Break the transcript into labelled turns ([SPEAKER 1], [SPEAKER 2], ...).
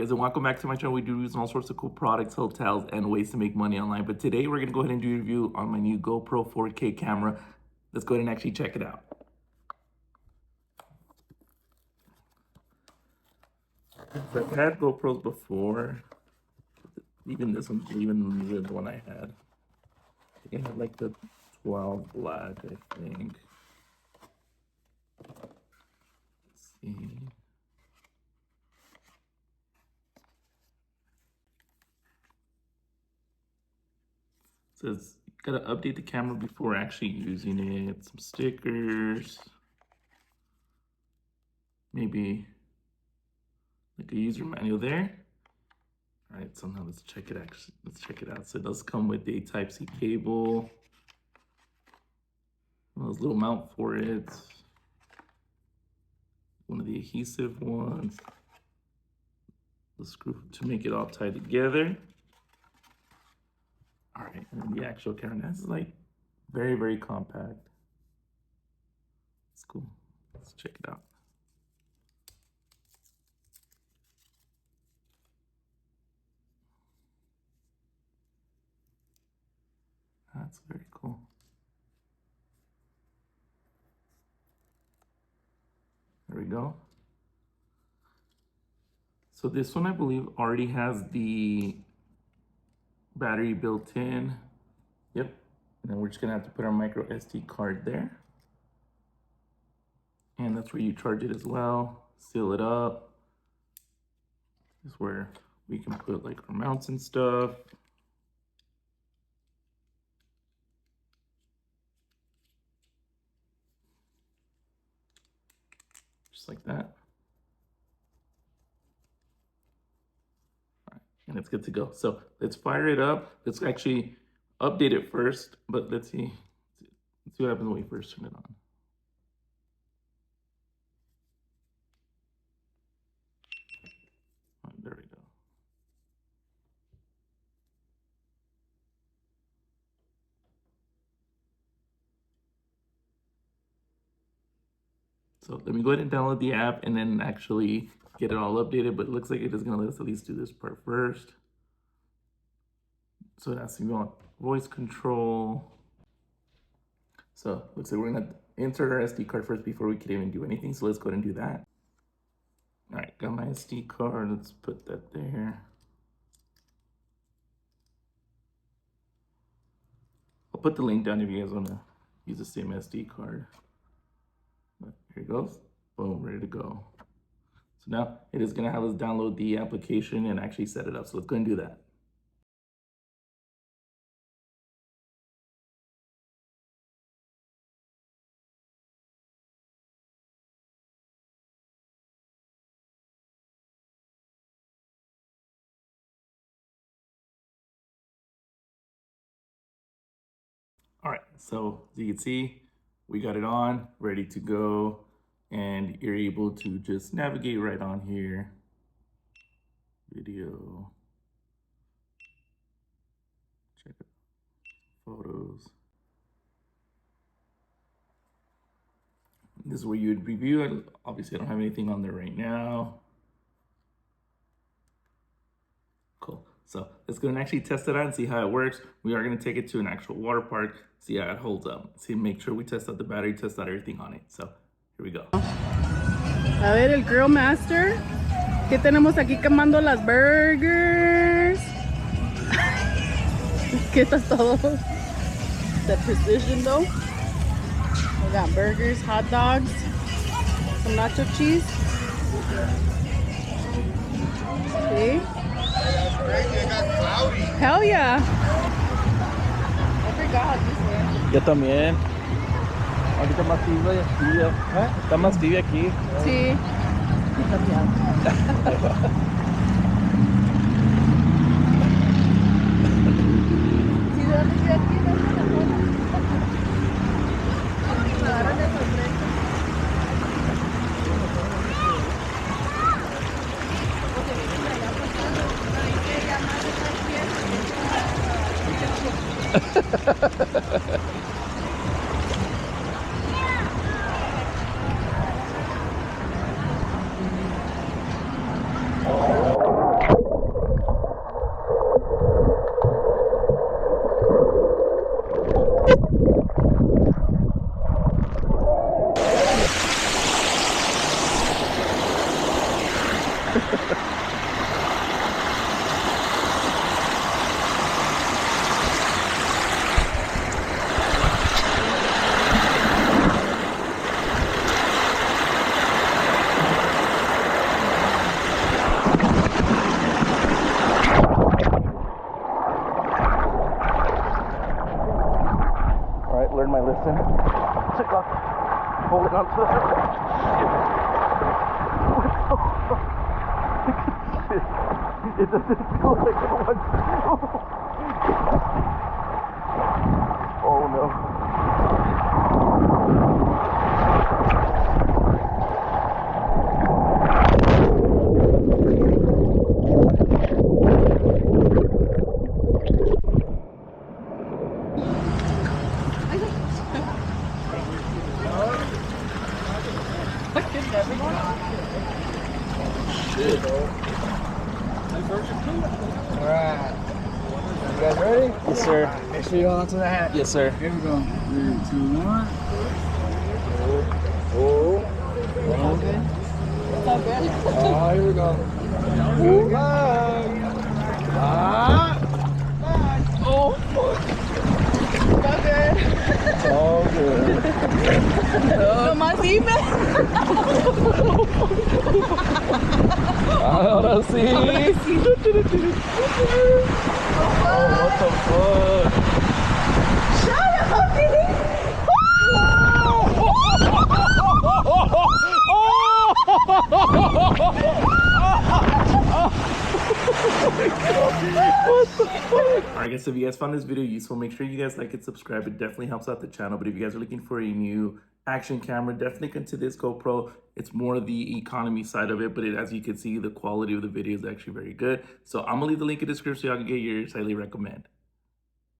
[SPEAKER 1] guys, and welcome back to my channel. We do reviews on all sorts of cool products, hotels, and ways to make money online. But today we're gonna go ahead and do a review on my new GoPro 4K camera. Let's go ahead and actually check it out. So I've had GoPros before, even this one, even the one I had. I think I had like the 12 Black, I think. Let's see. Says you gotta update the camera before actually using it. Some stickers, maybe like a user manual there. All right, so now let's check it out. So it does come with a Type-C cable, one of those little mount for it, one of the adhesive ones, the screw to make it all tied together. All right, and then the actual camera. This is like very, very compact. It's cool. Let's check it out. That's very cool. There we go. So this one, I believe, already has the battery built in. Yep. And then we're just gonna have to put our micro SD card there. And that's where you charge it as well. Seal it up. This is where we can put like our mounts and stuff. Just like that. And it's good to go. So let's fire it up. Let's actually update it first, but let's see what happens when we first turn it on. All right, there we go. So let me go ahead and download the app and then actually get it all updated, but it looks like it is gonna let us at least do this part first. So it asks if you want voice control. So looks like we're gonna insert our SD card first before we can even do anything. So let's go ahead and do that. All right, got my SD card. Let's put that there. I'll put the link down if you guys wanna use the same SD card. But here it goes. Boom, ready to go. So now it is gonna have us download the application and actually set it up. So let's go and do that. All right, so as you can see, we got it on, ready to go, and you're able to just navigate right on here. Video, check it, photos. This is where you would review it. Obviously, I don't have anything on there right now. Cool. So let's go and actually test it out and see how it works. We are going to take it to an actual water park, see how it holds up. See, make sure we test out the battery, test out everything on it. So here we go.
[SPEAKER 2] A ver, el Grill Master. ¿Qué tenemos aquí quemando las burgers? ¿Qué está todo? The precision though. We got burgers, hot dogs, some nacho cheese. See? Hell yeah! I forgot how this went.
[SPEAKER 1] Yo también. Ahorita más tibia. Está más tibia aquí.
[SPEAKER 2] Sí. Sí, ¿de dónde estoy aquí? ¿De la zona? Me agarran de sorpresa.
[SPEAKER 1] Alright, learned my lesson. Took off holding on to the it doesn't feel like it wants to. Oh no.
[SPEAKER 3] Alright. You guys ready?
[SPEAKER 1] Yes, sir.
[SPEAKER 3] Make sure you hold on to the hat.
[SPEAKER 1] Yes, sir.
[SPEAKER 3] Here we go. 3, 2, 1. Oh.
[SPEAKER 2] All good? It's all good?
[SPEAKER 3] Oh, here we go. Good luck. Oh, fuck.
[SPEAKER 2] It's all good.
[SPEAKER 3] It's all good.
[SPEAKER 2] No más dime.
[SPEAKER 3] Ahora sí. Oh, what the fuck?
[SPEAKER 2] Shut up, dude.
[SPEAKER 1] Alright guys, so if you guys found this video useful, make sure you guys like and subscribe. It definitely helps out the channel. But if you guys are looking for a new action camera, definitely come to this GoPro. It's more the economy side of it, but as you can see, the quality of the video is actually very good. So I'm gonna leave the link in the description so y'all can get yours. Highly recommend.